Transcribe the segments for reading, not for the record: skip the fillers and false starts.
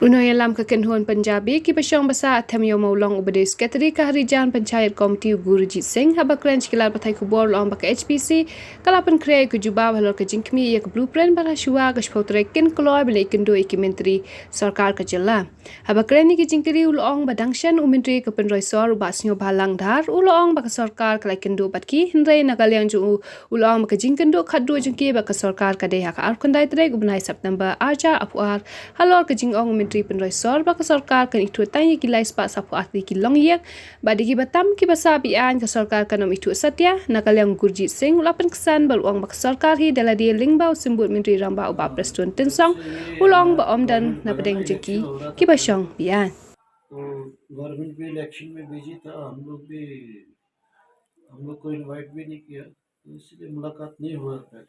Unoyalam kekenhuan Punjabi ki pasyong basa atem yo maulong ubade sekretari kaharijan panchayat komiti Gurujit Singh habak klan chikilal patai kubor long baka HPC kalapan krey ke jubab halor ke jinkmi yak blueprint bala shua ke shpotre kin kloy bele ikindo iki menteri sarkar ke jela habak klan ni ki jinkri ulong badangshan umenteri ke penroi sor ubasnyo balang dhar ulong baka sarkar kala ikindo batki hindrai nagalyang ju ulong baka jinkendo khaddo jengki baka sarkar ka deha ka arkandai tre gubnai September aja apuar halor ke jingong Menteri Penroi Sor baka sarkar kan itu tanya kilai sepak sapu ahli kilong yak badi ki batam ki basa bian ke sarkar kanom itu satya nakalyang Gurjit Singh ulapan kesan baluang baka sarkar hi dala dia lingbau sembut Menteri Ramba uba Preston Tensong ulong ba om dan napadeng jeki ki basyong bian तो government भी election में busy था। हम लोग को invite भी नहीं किया, तो इसलिए मुलाकात नहीं हुआ पहले।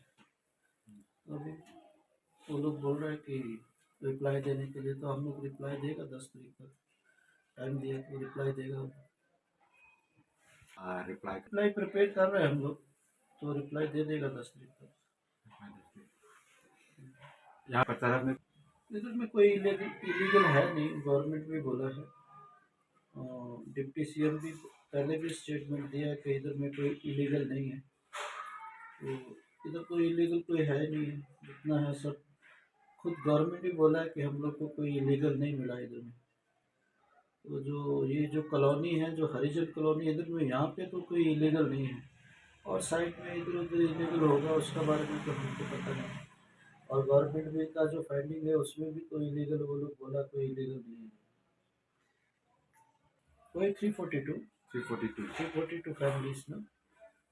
अभी वो लोग बोल रहे हैं कि रिप्लाई देने के लिए, तो हम लोग रिप्लाई देगा 10 तारीख तक टाइम दिया, तो रिप्लाई देगा। रिप्लाई प्रिपेयर कर रहे हैं हम लोग, तो रिप्लाई दे देगा 10 तारीख तक। यहाँ पर तरफ में इधर में कोई इलीगल है नहीं, गवर्नमेंट भी बोला है। डिप्टी सीएम भी पहले भी स्टेटमेंट दिया है कि इधर में कोई इलीगल नहीं है, तो इधर कोई इलीगल कोई है नहीं है, जितना है सब खुद गवर्नमेंट ही बोला है कि हम लोग को कोई इलीगल नहीं मिला इधर में। तो जो कॉलोनी है, जो हरिजन कॉलोनी इधर में, यहाँ पे तो कोई इलीगल नहीं है, और साइड में इधर उधर इलीगल होगा उसका बारे में तो हमको पता नहीं। और गवर्नमेंट भी का जो फाइंडिंग है उसमें भी कोई इलीगल, वो लोग बोला कोई इलीगल नहीं है। कोई 342 फैमिलीज ना,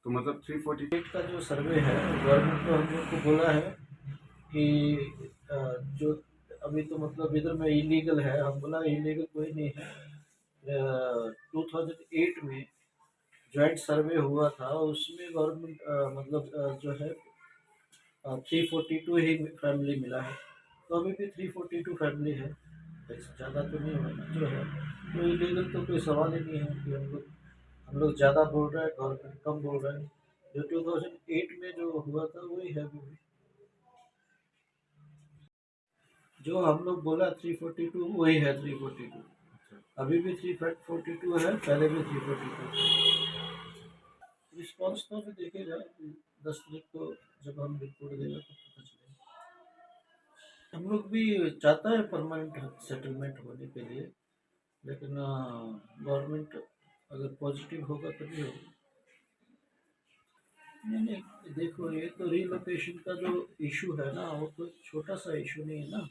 तो मतलब 348 का जो सर्वे है गवर्नमेंट ने हम लोग को बोला है कि जो अभी तो मतलब इधर में इलीगल है, हम बोला इलीगल कोई नहीं है। 2008 में जॉइंट सर्वे हुआ था, उसमें गवर्नमेंट मतलब जो है 342 ही फैमिली मिला है, तो अभी भी 342 फैमिली है, ज़्यादा तो नहीं होना जो है। तो इलीगल तो कोई सवाल ही नहीं है कि हम लोग ज़्यादा बोल रहे हैं, गवर्नमेंट कम बोल रहे हैं। जो 2008 में जो हुआ था वही है अभी भी। जो हम लोग बोला 342 वही है 342, अभी भी 342 है, पहले भी 342। रिस्पॉन्स तो अभी देखेगा 10 तारीख को, जब हम रिपोर्ट देगा तो पता चलेगा। हम लोग भी चाहता है परमानेंट सेटलमेंट होने के लिए, लेकिन गवर्नमेंट अगर पॉजिटिव होगा तभी होगा। नहीं, देखो ये तो रिलोकेशन का जो इशू है ना, वो तो छोटा सा इशू नहीं है ना,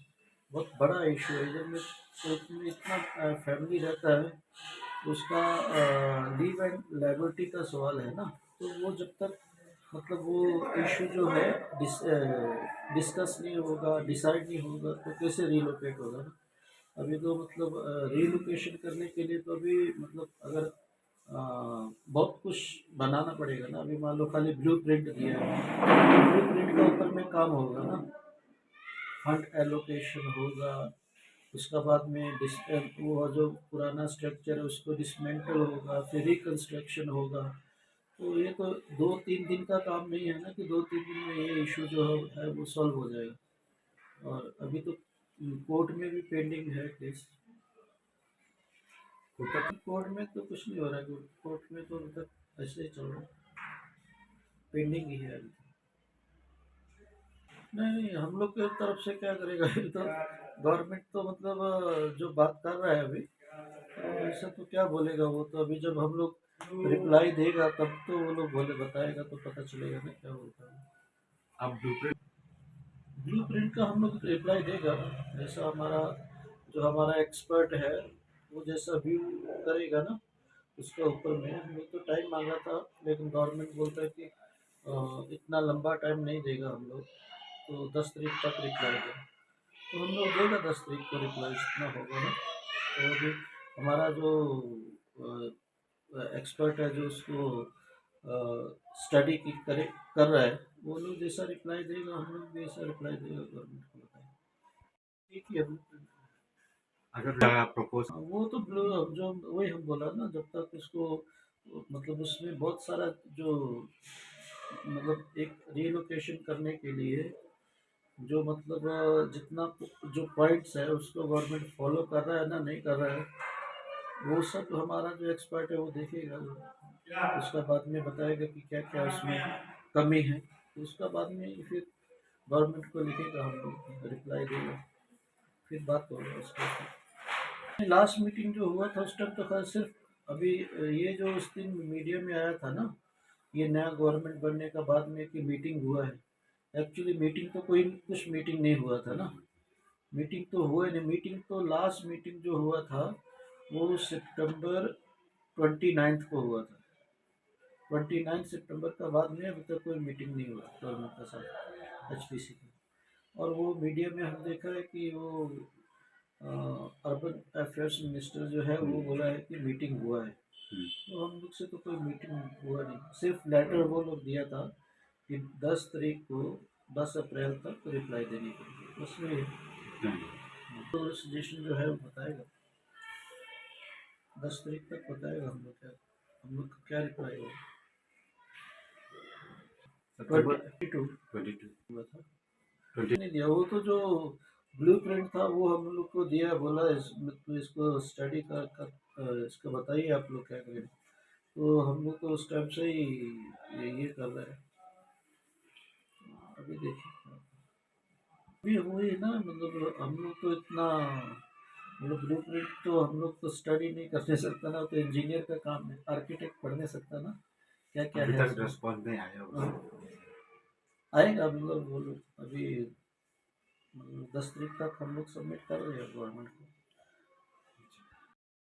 बहुत बड़ा इशू है। इधर में तो इतना फैमिली रहता है, उसका लीव एंड लायबिलिटी का सवाल है ना, तो वो जब तक मतलब वो इशू जो है डिस्कस नहीं होगा, डिसाइड नहीं होगा, तो कैसे रिलोकेट होगा ना। अभी तो मतलब रिलोकेशन करने के लिए तो अभी मतलब अगर बहुत कुछ बनाना पड़ेगा ना। अभी मान लो खाली ब्लू प्रिंट दिया है, ब्लू प्रिंट के ऊपर में काम होगा ना, फंड एलोकेशन होगा, उसका बाद में वो जो पुराना स्ट्रक्चर है उसको डिसमेंटल होगा, फिर रिकन्स्ट्रक्शन होगा। तो ये तो 2-3 दिन का काम नहीं है ना कि 2-3 दिन में ये इशू जो है वो सॉल्व हो जाएगा। और अभी तो कोर्ट में भी पेंडिंग है केस। कोर्ट में तो कुछ नहीं हो रहा है, कोर्ट में तो अभी तक ऐसे ही चल रहा है, पेंडिंग ही है अभी। नहीं, हम लोग की तरफ से क्या करेगा, ये तो गवर्नमेंट तो मतलब जो बात कर रहा है अभी, तो ऐसा तो क्या बोलेगा वो, तो अभी जब हम लोग रिप्लाई देगा तब तो वो लोग बोले बताएगा, तो पता चलेगा ना क्या बोलता है। अब ब्लू प्रिंट का हम लोग रिप्लाई देगा, जैसा हमारा एक्सपर्ट है वो जैसा व्यू करेगा ना उसके ऊपर में। हम लोग तो टाइम मांगा था, लेकिन गवर्नमेंट बोलता है कि इतना लंबा टाइम नहीं देगा हम लोग, तो 10 तारीख तक रिप्लाई दें। तो हम लोग देगा 10 तारीख को रिप्लाई, जितना होगा ना। तो अभी हमारा जो एक्सपर्ट है जो उसको स्टडी की कर रहा है, वो लोग जैसा रिप्लाई देगा हम लोग भी ऐसा रिप्लाई देगा गवर्नमेंट को बताएं। ठीक है, अगर प्रपोज वो तो जो वही हम बोला ना, जब तक उसको मतलब उसमें बहुत सारा जो मतलब एक रिलोकेशन करने के लिए जो मतलब जितना जो पॉइंट्स है उसको गवर्नमेंट फॉलो कर रहा है ना नहीं कर रहा है, वो सब हमारा जो एक्सपर्ट है वो देखेगा, उसका बाद में बताएगा कि क्या क्या उसमें कमी है, तो उसका बाद में फिर गवर्नमेंट को लिखेगा, हम लोग रिप्लाई देगा, फिर बात होगा उसका। लास्ट मीटिंग जो हुआ था उस टाइम तो खैर सिर्फ अभी ये जो उस दिन मीडिया में आया था ना, ये नया गवर्नमेंट बनने का बाद में कि मीटिंग हुआ है, एक्चुअली मीटिंग तो कोई कुछ मीटिंग नहीं हुआ था ना, मीटिंग तो हुआ नहीं, मीटिंग तो लास्ट मीटिंग जो हुआ था वो सितंबर 29 को हुआ था, 29 सितंबर का, बाद में अभी तक कोई मीटिंग नहीं हुआ गवर्नमेंट का साथ HPC का। और वो मीडिया में हम देखा है कि वो अर्बन अफेयर्स मिनिस्टर जो है वो बोला है कि मीटिंग हुआ है, तो हम लोग से तो कोई मीटिंग हुआ नहीं, सिर्फ लेटर वो लोग दिया था कि 10 तारीख को 10 अप्रैल तक रिप्लाई देने के लिए, उसमें तो सजेशन जो है वो बताएगा, 10 तारीख तक बताएगा हम लोग का क्या रिप्लाई होगा। 22 हुआ था, 20 नहीं दिया, वो तो जो ब्लू प्रिंट था वो हम लोग को दिया, बोला तो इसको स्टडी कर इसका बताइए आप लोग क्या करें, तो हम लोग तो उस टाइम से ही ये कर रहे हैं, अभी देखिए अभी वही ना, मतलब हम लोग तो इतना, मतलब ब्लू प्रिंट तो हम लोग तो स्टडी नहीं करने सकता ना, तो इंजीनियर का काम है, आर्किटेक्ट पढ़ नहीं सकता ना क्या क्या अभी है तक इसमें। रिस्पॉन्स नहीं आया होगा। आएगा, मतलब वो लोग अभी मतलब 10 तारीख तक हम लोग सबमिट कर रहे हैं गवर्नमेंट को।